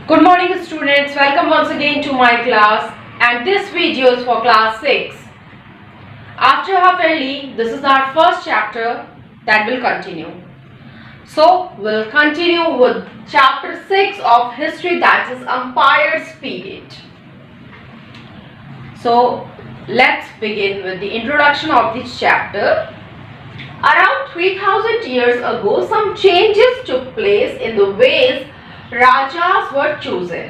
Good morning students, welcome once again to my class, and this video is for class 6. After half yearly, this is our first chapter that will continue. So we'll continue with chapter 6 of history, that is Empires period. So let's begin with the introduction of this chapter. Around 3000 years ago, some changes took place in the ways rajas were chosen.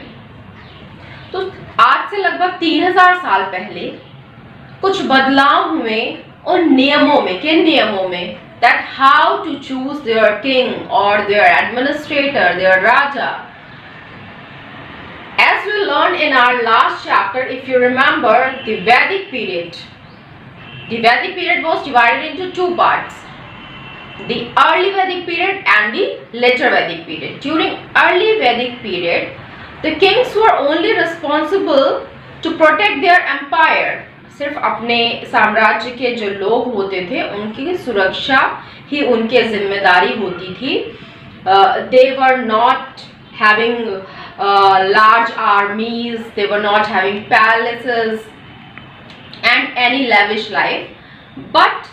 तो आज से लगभग 3000 साल पहले कुछ बदलाव हुए उन नियमों में। किन नियमों में? That how to choose their king or their administrator, their raja. As we learned in our last chapter, if you remember, the Vedic period. The Vedic period was divided into two parts. The early Vedic period and the later Vedic period. During early Vedic period, the kings were only responsible to protect their empire. सिर्फ अपने साम्राज्य के जो लोग होते थे उनकी सुरक्षा ही उनकी जिम्मेदारी होती थी. They were not having large armies, they were not having palaces and any lavish life. But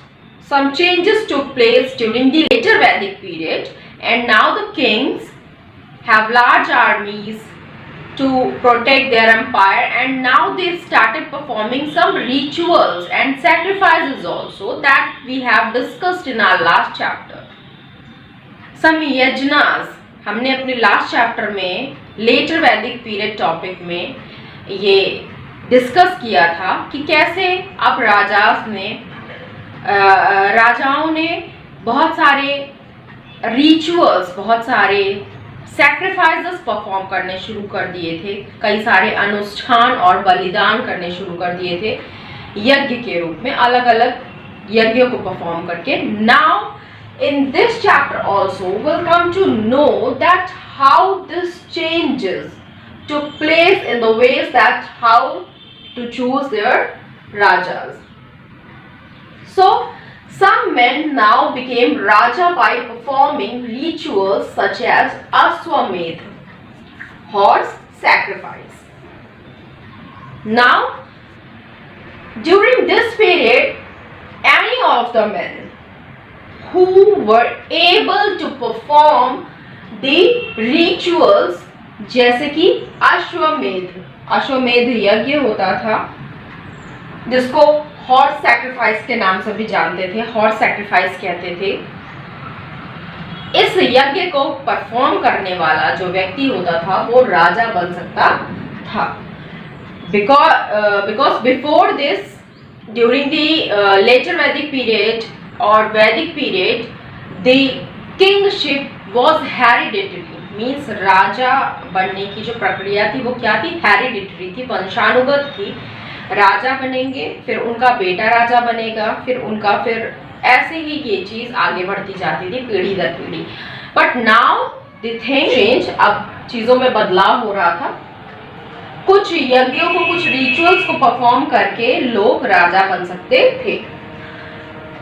some changes took place during the later Vedic period, and now the kings have large armies to protect their empire, and now they started performing some rituals and sacrifices also that we have discussed in our last chapter. Some yajnas हमने अपने last chapter में letter Vedic period topic में ये discuss किया था कि कैसे अब राजाओं ने बहुत सारे रिचुअल्स, बहुत सारे सैक्रिफाइसेस परफॉर्म करने शुरू कर दिए थे. कई सारे अनुष्ठान और बलिदान करने शुरू कर दिए थे यज्ञ के रूप में, अलग अलग यज्ञों को परफॉर्म करके. Now in this chapter also will come to know that how this changes took place in the ways that how to choose their rajas. So, some men now became Raja by performing rituals such as Ashwamedh, horse sacrifice. Now, during this period, any of the men who were able to perform the rituals, जैसे कि अश्वमेध यज्ञ होता था जिसको horse sacrifice के नाम से भी जानते थे, हॉर्स सैक्रिफाइस कहते थे. इस यज्ञ को परफॉर्म करने वाला जो व्यक्ति होता था वो राजा बन सकता था. Because before this, during the later Vedic period और Vedic period, the kingship was hereditary. Means राजा बनने की जो प्रक्रिया थी वो क्या थी? हेरिडिटरी थी, वंशानुगत थी. राजा बनेंगे, फिर उनका बेटा राजा बनेगा, फिर ऐसे ही ये चीज आगे बढ़ती जाती थी पीढ़ी दर पीढ़ी. But now the thing change. अब चीजों में बदलाव हो रहा था. कुछ यज्ञों को, कुछ रिचुअल्स को परफॉर्म करके लोग राजा बन सकते थे.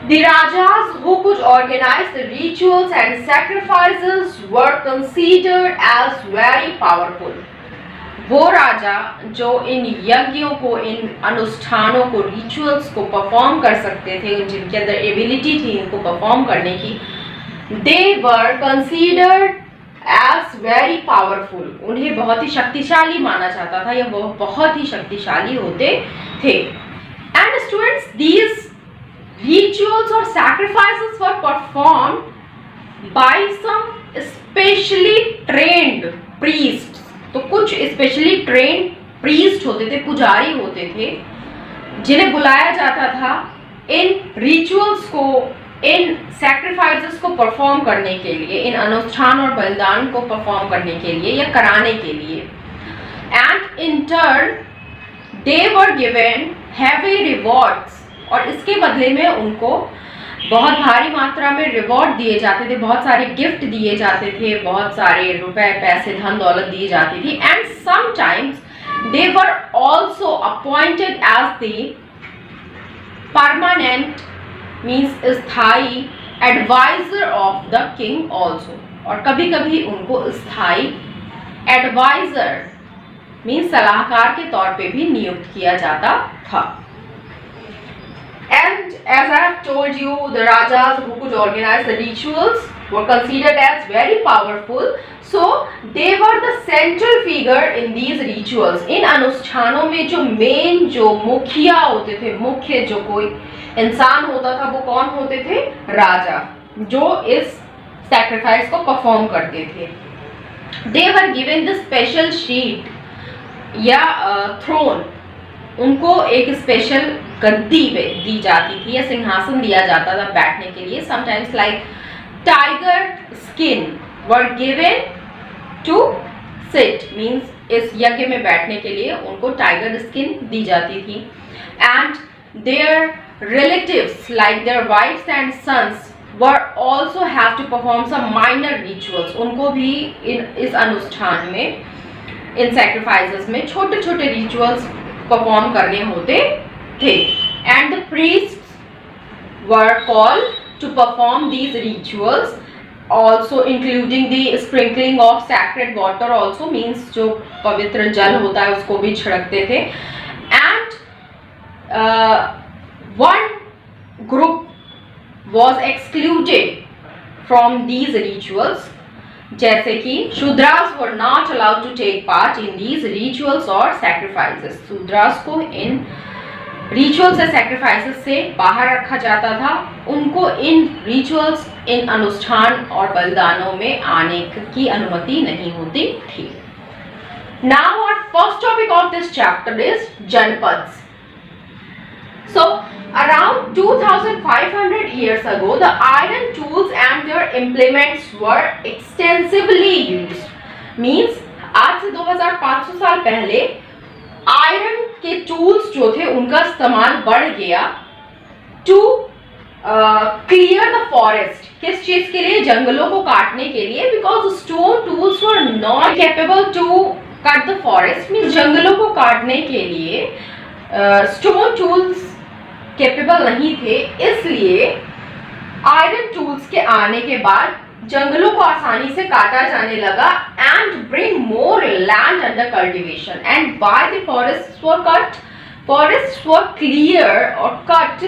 The rajas who could organize the rituals and sacrifices were considered as very powerful. वो राजा जो इन यज्ञों को, इन अनुष्ठानों को, रिचुअल्स को परफॉर्म कर सकते थे, जिनके अंदर एबिलिटी थी इनको परफॉर्म करने की, दे वर कंसीडर्ड एज वेरी पावरफुल. उन्हें बहुत ही शक्तिशाली माना जाता था, या वो बहुत ही शक्तिशाली होते थे. एंड स्टूडेंट्स, दीज रिचुअल्स और sacrifices were performed by some specially trained priest. तो कुछ स्पेशली ट्रेन्ड प्रीस्ट होते थे, पुजारी होते थे, जिन्हें बुलाया जाता था इन रिचुअल्स को, इन सैक्रिफाइसेस को परफॉर्म करने के लिए, इन अनुष्ठान और बलिदान को परफॉर्म करने के लिए या कराने के लिए. And in turn they were given heavy rewards. और इसके बदले में उनको बहुत भारी मात्रा में रिवॉर्ड दिए जाते थे, बहुत सारे गिफ्ट दिए जाते थे, बहुत सारे रुपए, पैसे, धन दौलत दी जाती थी. And sometimes they were also appointed as the permanent, means स्थायी advisor of the king also. और कभी कभी उनको स्थायी एडवाइजर मीन्स सलाहकार के तौर पे भी नियुक्त किया जाता था. And as I have told you, the rajas who could organize the rituals were considered as very powerful. So they were the central figure in these rituals. इन अनुष्ठानों में जो मेन जो मुखिया होते थे, मुख्य जो कोई इंसान होता था वो कौन होते थे? राजा, जो इस सैक्रिफाइस को परफॉर्म करते थे. They were given the special sheet या थ्रोन, उनको एक स्पेशल गद्दी पे दी जाती थी या सिंहासन दिया जाता था बैठने के लिए. Sometimes like tiger skin were given to sit, means इस यज्ञ में बैठने के लिए उनको टाइगर स्किन दी जाती थी. And their relatives like their wifes and sons were also have to perform some minor rituals. उनको भी इस अनुष्ठान में, इन सैक्रिफाइसेस में छोटे छोटे रिचुअल्स परफॉर्म करने होते थे. And the priests were called to perform these rituals also, including the sprinkling of sacred water also, means जो पवित्र जल होता है उसको भी छिड़कते थे. And one group was excluded from these rituals, जैसे कि Shudras were not allowed to take part in these rituals और सैक्रिफाइसेस. शूद्रास को इन रिचुअल्स या सैक्रिफाइसेस से बाहर रखा जाता था. उनको इन रिचुअल्स, इन अनुष्ठान और बलिदानों में आने की अनुमति नहीं होती थी. Now our first topic of this chapter is janapads. So around 2500 years ago, the iron tools and their implements were extensively used. Means आज से 2500 साल पहले आयरन के टूल्स जो थे उनका इस्तेमाल बढ़ गया टू क्लियर द फॉरेस्ट. किस चीज के लिए? जंगलों को काटने के लिए. Because stone tools were not capable to cut the forest. Means जंगलों को काटने के लिए स्टोन टूल्स कैपेबल नहीं थे. इसलिए आयरन टूल्स के आने के बाद जंगलों को आसानी से काटा जाने लगा. And bring more land under cultivation. And by the forest were clear और cut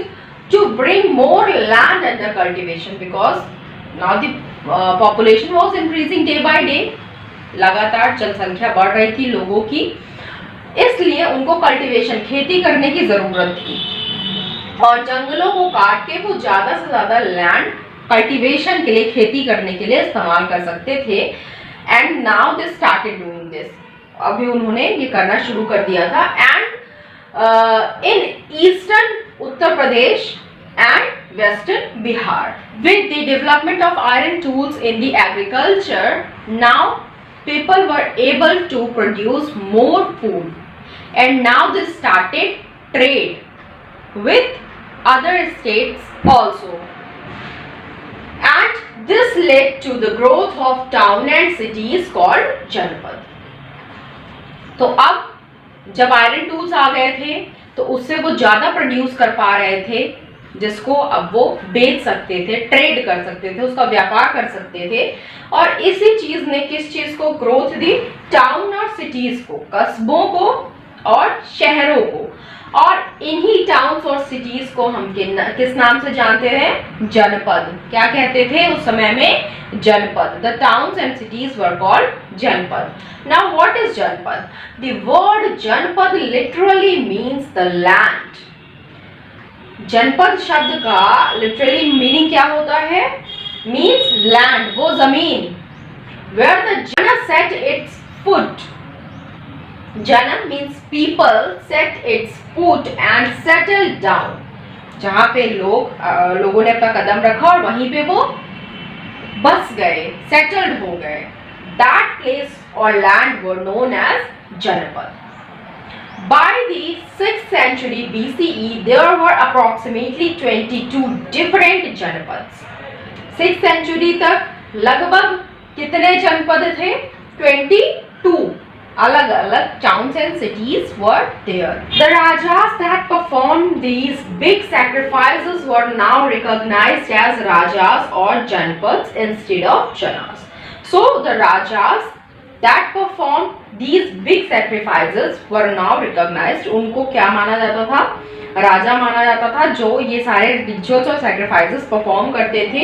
to bring more land under cultivation. Because now the population was increasing day by day. लगातार जनसंख्या बढ़ रही थी लोगों की, इसलिए उनको कल्टिवेशन, खेती करने की जरूरत थी. और जंगलों को काट के वो ज्यादा से ज्यादा लैंड कल्टीवेशन के लिए, खेती करने के लिए इस्तेमाल कर सकते थे. And now they started doing this. अभी उन्होंने ये करना शुरू कर दिया था. And in eastern Uttar Pradesh and western Bihar, with the development of iron tools in the agriculture, now people were able to produce more food. And now they started trade with other states also, and this led to the growth of town and cities called जनपद. तो अब जब iron tools आ गए थे तो उससे वो ज्यादा प्रोड्यूस कर पा रहे थे, जिसको अब वो बेच सकते थे, ट्रेड कर सकते थे, उसका व्यापार कर सकते थे. और इसी चीज ने किस चीज को ग्रोथ दी? टाउन और सिटीज को, कस्बों को और शहरों को. और इन्हीं टाउन्स और सिटीज को हम किस नाम से जानते हैं? जनपद. क्या कहते थे उस समय में? जनपद. The towns and cities were called जनपद. नाउ व्हाट इज जनपद? द वर्ड जनपद लिटरली मीन्स द लैंड. जनपद शब्द का लिटरली मीनिंग क्या होता है? मीन्स लैंड, वो जमीन. वेयर द जन set it's foot. Janam means people set its foot and settled down. जहाँ पे लोगों ने अपना कदम रखा और वहीं पे वो बस गए, सेटल्ड हो गए. That place or land were known as Janapad. By the 6th century BCE, there were approximately 22 different Janapads. 6th century तक लगभग कितने जनपद थे? 22 अलग अलग towns and cities were there. The rajas that performed these big sacrifices were now recognized as rajas or janpads instead of janas. So the rajas that performed these big sacrifices were now recognized. उनको क्या माना जाता था? राजा माना जाता था जो ये सारे रिचुअल्स और सैक्रिफाइसेस परफॉर्म करते थे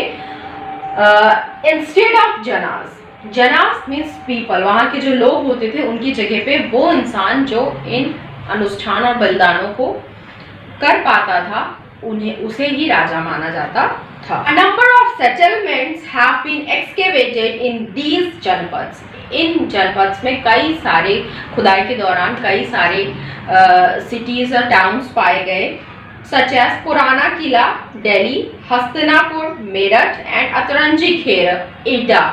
instead of Janas. Janas means people, वहाँ के जो लोग होते थे उनकी जगह पे वो इंसान जो इन अनुष्ठान और बलिदानों को कर पाता था उन्हें उसे ही राजा माना जाता था. A number of settlements have been excavated in these janapads. इन जनपद्स में कई सारे खुदाई के दौरान कई सारे सिटीज और टाउन्स पाए गए, such as पुराना किला दिल्ली, हस्तिनापुर मेरठ एंड अतरंजी खेर एडा.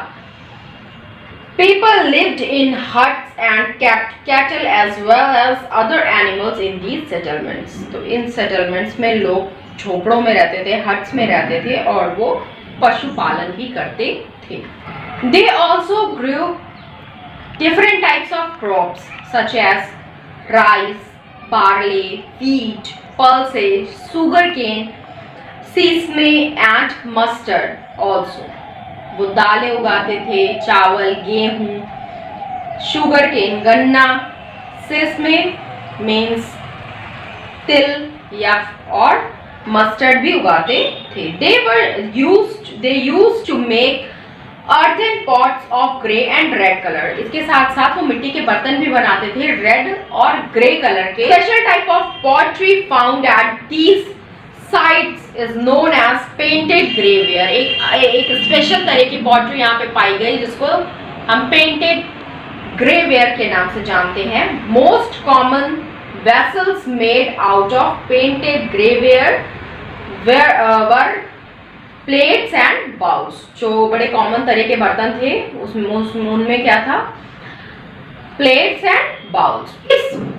People lived in huts and kept cattle as well as other animals in these settlements. तो इन settlements में लोग झोपड़ों में रहते थे, huts में रहते थे और वो पशुपालन भी करते थे. They also grew different types of crops such as rice, barley, wheat, pulses, sugarcane, sesame and mustard also. वो दालें उगाते थे, चावल, गेहूं, शुगर केन गन्ना, सेसमे मीन्स तिल या और मस्टर्ड भी उगाते थे. They used to make earthen pots of grey and red color. इसके साथ साथ वो मिट्टी के बर्तन भी बनाते थे रेड और ग्रे कलर के. Special type of pottery found at these sites is known as painted grey ware. एक स्पेशल तरह की पॉटरी यहाँ पे पाई गई जिसको हम पेंटेड ग्रेवेयर के नाम से जानते हैं. Most common vessels made out of painted grey ware were plates and bowls. जो बड़े कॉमन तरह के बर्तन थे उनमें क्या था? Plates and bowls.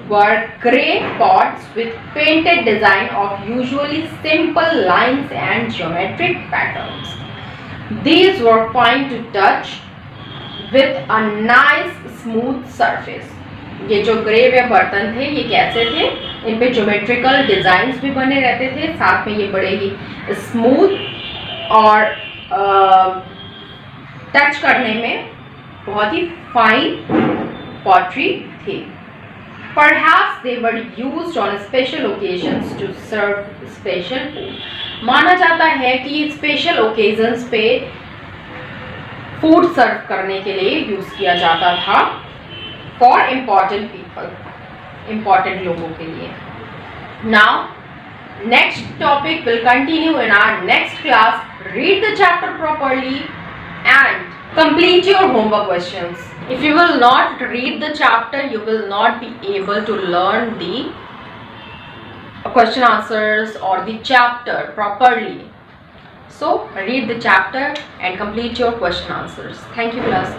were grey pots with painted design of usually simple lines and geometric patterns. These were fine to touch with a nice smooth surface. ये जो ग्रेवेयर बर्तन थे ये कैसे थे? इन पे ज्योमेट्रिकल डिजाइन्स भी बने रहते थे, साथ में ये बड़े ही स्मूथ और टच करने में बहुत ही फाइन पॉटरी थी. Perhaps they were used on special occasions to serve special food. माना जाता है कि स्पेशल ओकेजन्स पे फूड सर्व करने के लिए यूज किया जाता था फॉर इम्पॉर्टेंट पीपल, इम्पॉर्टेंट लोगों के लिए. Now next topic will continue in our next class. Read the chapter properly and complete your homework questions. If you will not read the chapter, you will not be able to learn the question answers or the chapter properly. So read the chapter and complete your question answers. Thank you class.